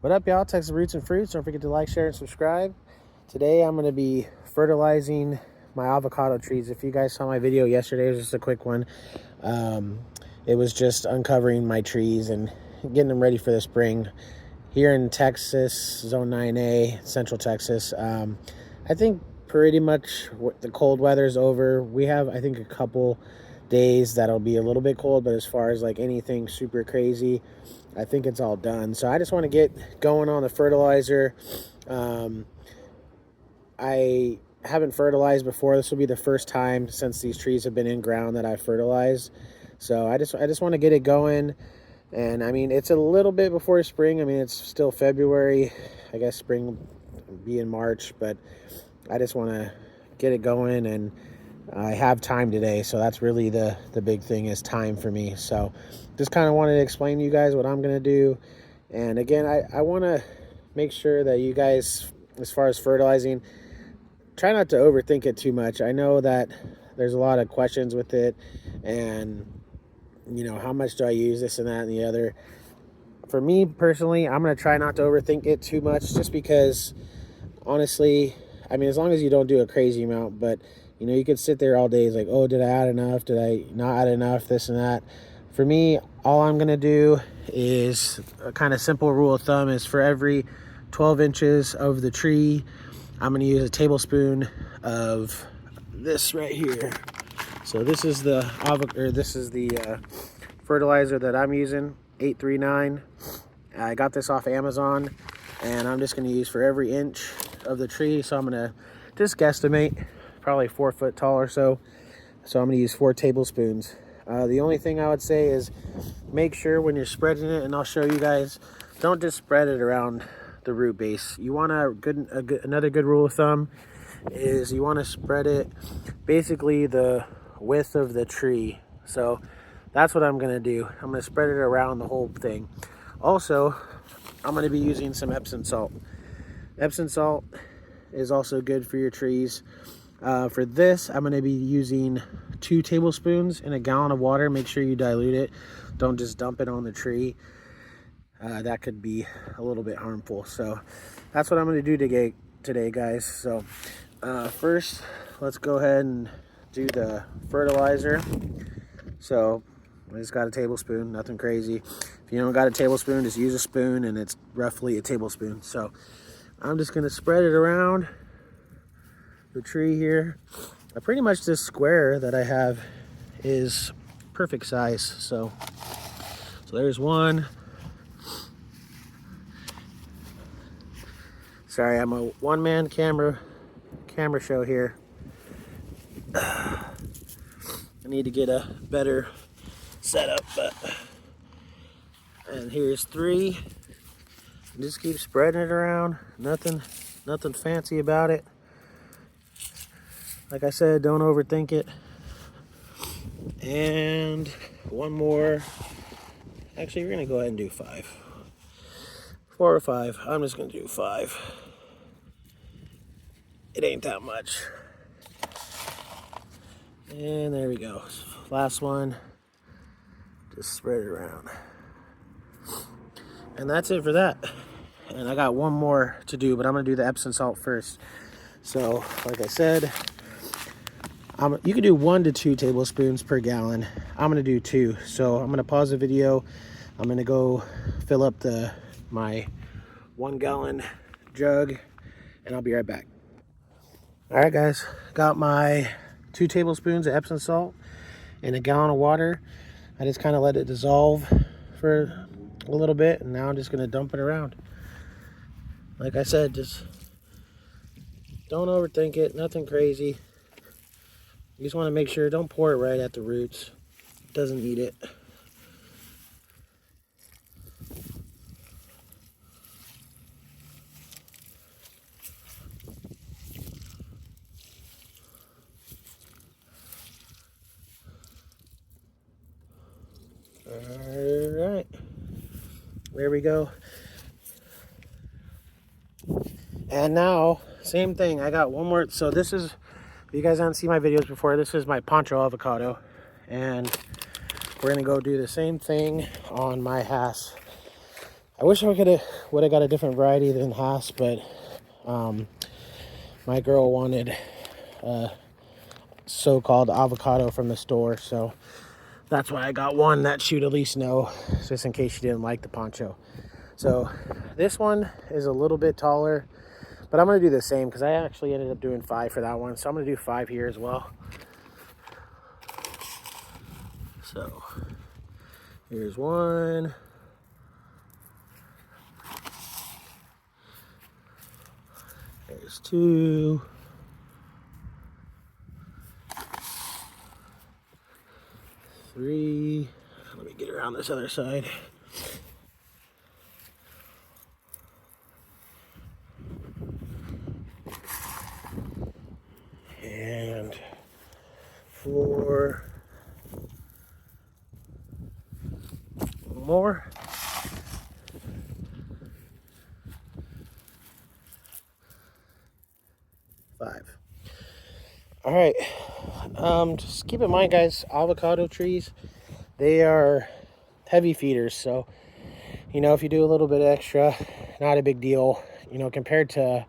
What up, y'all? Texas Roots and Fruits. Don't forget to like, share, and subscribe. Today I'm going to be fertilizing my avocado trees. If you guys saw my video yesterday, it was just a quick one. It was just uncovering my trees and getting them ready for the spring. Here in Texas, Zone 9A, Central Texas, I think pretty much the cold weather is over. We have, I think, a couple days that'll be a little bit cold, but as far as like anything super crazy, I think it's all done. So I just want to get going on the fertilizer. I haven't fertilized before. This will be the first time since these trees have been in ground that I've fertilized. So I just want to get it going. And I mean, it's a little bit before spring. I mean, it's still February. I guess spring will be in March, but I just want to get it going, and I have time today. So that's really the big thing, is time for me. So just kind of wanted to explain to you guys what I'm going to do. And again, I want to make sure that you guys, as far as fertilizing, try not to overthink it too much. I know that there's a lot of questions with it, and you know, how much do I use, this and that and the other. For me personally, I'm going to try not to overthink it too much, just because honestly, I mean, as long as you don't do a crazy amount, but you know, you could sit there all day, it's like, oh, did I add enough? Did I not add enough? This and that. For me, all I'm going to do is a kind of simple rule of thumb is for every 12 inches of the tree, I'm going to use a tablespoon of this right here. So this is the fertilizer that I'm using, 839. I got this off Amazon, and I'm just going to use for every inch of the tree. So I'm going to just guesstimate, probably 4 foot tall or so. So I'm going to use 4 tablespoons. The only thing I would say is make sure when you're spreading it, and I'll show you guys, don't just spread it around the root base. You want another good rule of thumb is you want to spread it basically the width of the tree. So that's what I'm going to do. I'm going to spread it around the whole thing. Also, I'm going to be using some Epsom salt. Epsom salt is also good for your trees. For this, I'm going to be using 2 tablespoons in a gallon of water. Make sure you dilute it. Don't just dump it on the tree. That could be a little bit harmful. So that's what I'm going to do today, guys. So first, let's go ahead and do the fertilizer. So I just got a tablespoon, nothing crazy. If you don't got a tablespoon, just use a spoon, and it's roughly a tablespoon. So I'm just going to spread it around the tree here. Pretty much this square that I have is perfect size. So there's one. Sorry, I'm a one-man camera show here. I need to get a better setup, and here's 3. Just keep spreading it around. Nothing fancy about it. Like I said, don't overthink it. And one more. Actually, we're gonna go ahead and do 5. 4 or 5. I'm just gonna do 5. It ain't that much. And there we go. Last one. Just spread it around. And that's it for that. And I got one more to do, but I'm gonna do the Epsom salt first. So, like I said, you can do 1 to 2 tablespoons per gallon. I'm gonna do 2. So I'm gonna pause the video. I'm gonna go fill up my 1 gallon jug, and I'll be right back. All right, guys, got my 2 tablespoons of Epsom salt in a gallon of water. I just kind of let it dissolve for a little bit, and now I'm just gonna dump it around. Like I said, just don't overthink it, nothing crazy. You just want to make sure, don't pour it right at the roots. It doesn't need it. All right, there we go. And now, same thing, I got one more. So this is, if you guys haven't seen my videos before, this is my poncho avocado, and we're gonna go do the same thing on my Hass I wish I would have got a different variety than Haas, but my girl wanted so-called avocado from the store, so that's why I got one that she'd at least know, just in case she didn't like the poncho. So this one is a little bit taller, but I'm going to do the same because I actually ended up doing 5 for that one. So I'm going to do 5 here as well. So here's 1. There's 2. 3. Let me get around this other side. And 4. More. 5. All right. Just keep in mind, guys, avocado trees, they are heavy feeders. So, if you do a little bit extra, not a big deal. Compared to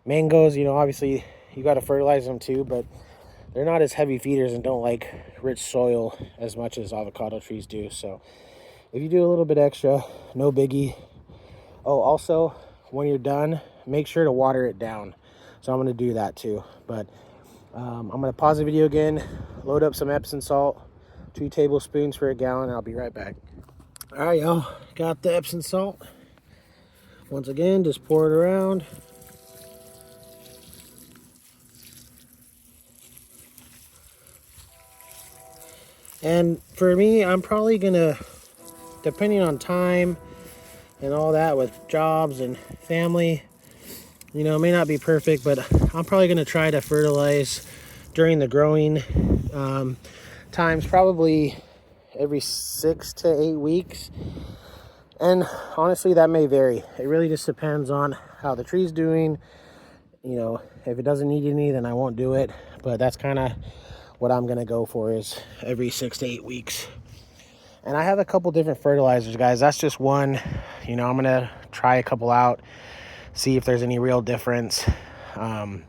mangoes, obviously you got to fertilize them too, but they're not as heavy feeders and don't like rich soil as much as avocado trees do. So if you do a little bit extra, no biggie. Oh, also, when you're done, make sure to water it down. So I'm going to do that too. But I'm going to pause the video again, load up some Epsom salt, 2 tablespoons for a gallon, and I'll be right back. All right, y'all, got the Epsom salt. Once again, just pour it around. And for me, I'm probably going to, depending on time and all that with jobs and family, it may not be perfect, but I'm probably going to try to fertilize during the growing times, probably every 6 to 8 weeks. And honestly, that may vary. It really just depends on how the tree's doing. If it doesn't need any, then I won't do it. But that's kind of what I'm going to go for, is every 6 to 8 weeks. And I have a couple different fertilizers, guys. That's just one. I'm going to try a couple out, see if there's any real difference. I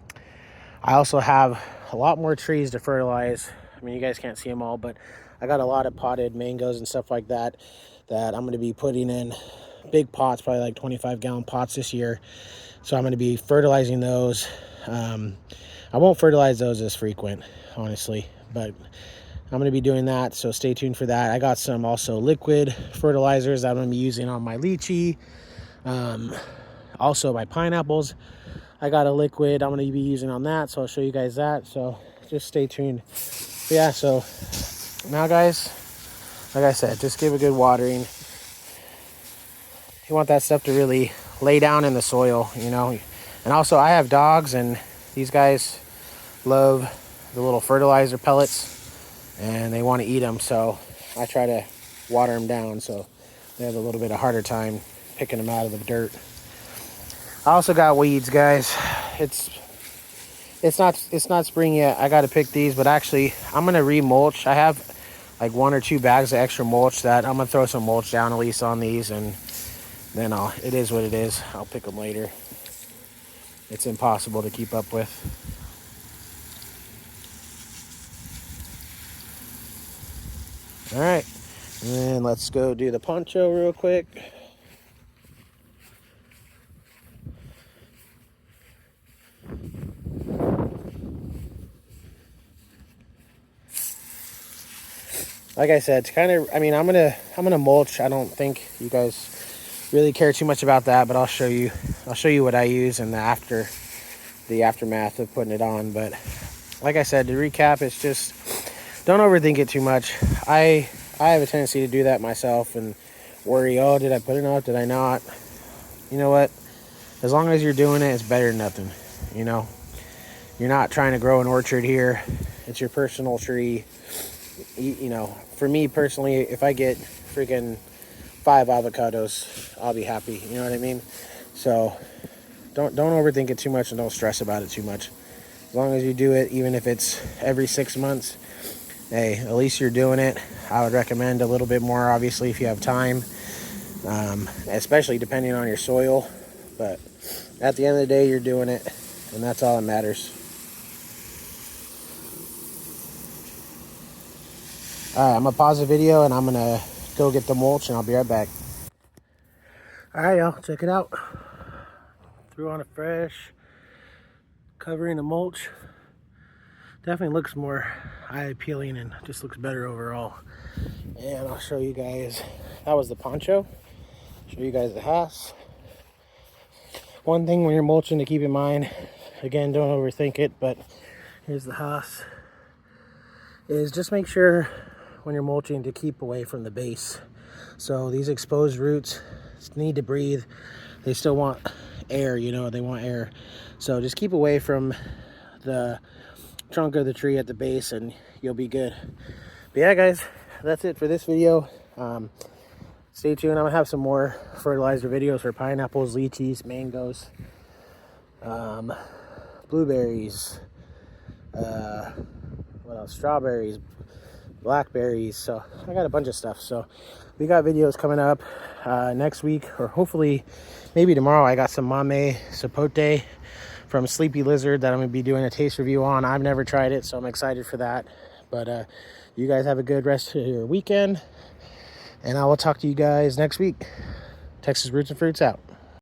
also have a lot more trees to fertilize. I mean, you guys can't see them all, but I got a lot of potted mangoes and stuff like that I'm going to be putting in big pots, probably like 25-gallon pots this year. So I'm going to be fertilizing those. I won't fertilize those as frequent, honestly, but I'm going to be doing that, so stay tuned for that. I got some also liquid fertilizers that I'm going to be using on my lychee. Also my pineapples, I got a liquid I'm going to be using on that, so I'll show you guys that. So just stay tuned. But yeah, so now, guys, like I said, just give a good watering. You want that stuff to really lay down in the soil, And also, I have dogs, and these guys love the little fertilizer pellets, and they want to eat them, so I try to water them down so they have a little bit of harder time picking them out of the dirt. I also got weeds, guys. It's not spring yet. I got to pick these, but actually I'm gonna remulch. I have like 1 or 2 bags of extra mulch that I'm gonna throw some mulch down at least on these, and then it is what it is. I'll pick them later. It's impossible to keep up with. All right, and then let's go do the poncho real quick. Like I said, it's kind of, I'm gonna mulch. I don't think you guys really care too much about that, but I'll show you what I use in the aftermath of putting it on. But like I said, to recap, it's just, don't overthink it too much. I have a tendency to do that myself and worry, oh, did I put it out? Did I not? You know what? As long as you're doing it, it's better than nothing. You're not trying to grow an orchard here. It's your personal tree. For me personally, if I get freaking 5 avocados, I'll be happy. You know what I mean? So don't overthink it too much, and don't stress about it too much. As long as you do it, even if it's every 6 months, hey, at least you're doing it. I would recommend a little bit more, obviously, if you have time. especially depending on your soil. But at the end of the day, you're doing it, and that's all that matters. All right, I'm gonna pause the video and I'm gonna go get the mulch, and I'll be right back. All right, y'all, check it out. Threw on a fresh covering of mulch. Definitely looks more eye appealing and just looks better overall. And I'll show you guys, that was the poncho. Show you guys the house. One thing when you're mulching to keep in mind, again, don't overthink it, but here's the house, is just make sure when you're mulching to keep away from the base. So these exposed roots need to breathe. They still want air, you know, they want air. So just keep away from the trunk of the tree at the base and you'll be good. But yeah, guys, that's it for this video. Stay tuned. I'm gonna have some more fertilizer videos for pineapples, lychees, mangoes, blueberries, what else, strawberries, blackberries. So I got a bunch of stuff. So we got videos coming up next week, or hopefully maybe tomorrow. I got some mame sapote from Sleepy Lizard that I'm gonna be doing a taste review on. I've never tried it, so I'm excited for that. But you guys have a good rest of your weekend, and I will talk to you guys next week. Texas Roots and Fruits out.